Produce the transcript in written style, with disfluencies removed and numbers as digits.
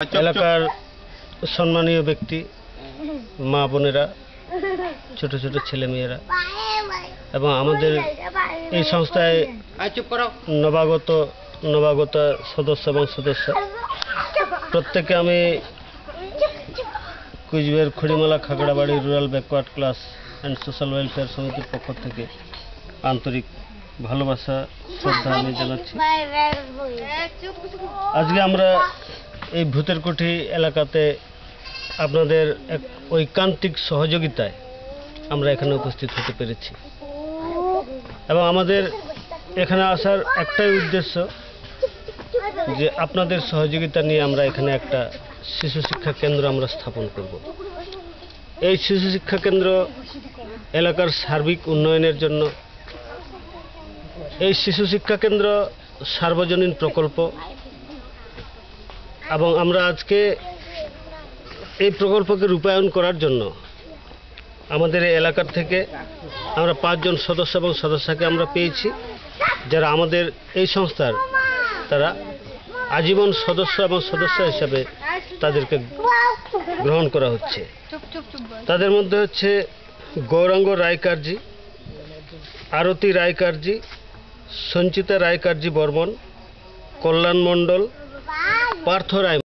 এলাকার সম্মানীয় ব্যক্তি, মা বোনেরা, ছোট ছোট ছেলেমেয়েরা এবং আমাদের এই সংস্থায় নবাগত সদস্য এবং সদস্য প্রত্যেককে আমি Coochbehar Kharimala Khagrabari rural backward class and social welfare সমিতির পক্ষ থেকে আন্তরিক ভালোবাসা শ্রদ্ধা আমি জানাচ্ছি। আজকে আমরা এই ভূতের কুঠি এলাকাতে আপনাদের এক ঐকান্তিক সহযোগিতায় আমরা এখানে উপস্থিত হতে পেরেছি এবং আমাদের এখানে আসার একটাই উদ্দেশ্য যে আপনাদের সহযোগিতা নিয়ে আমরা এখানে একটা শিশু শিক্ষা কেন্দ্র আমরা স্থাপন করব। এই শিশু শিক্ষা কেন্দ্র এলাকার সার্বিক উন্নয়নের জন্য, এই শিশু শিক্ষা কেন্দ্র সার্বজনীন প্রকল্প এবং আমরা আজকে এই প্রকল্পকে রূপায়ণ করার জন্য আমাদের এই এলাকার থেকে আমরা 5 জন সদস্য এবং সদস্যকে আমরা পেয়েছি, যারা আমাদের এই সংস্থার তারা আজীবন সদস্য এবং সদস্য হিসাবে তাদেরকে গ্রহণ করা হচ্ছে। তাদের মধ্যে হচ্ছে গৌরাঙ্গ রায়কারজি, আরতি রায়কারজি, সঞ্চিতা রায়কারজি বর্মন, কল্যাণ মণ্ডল, পার্থ রায়।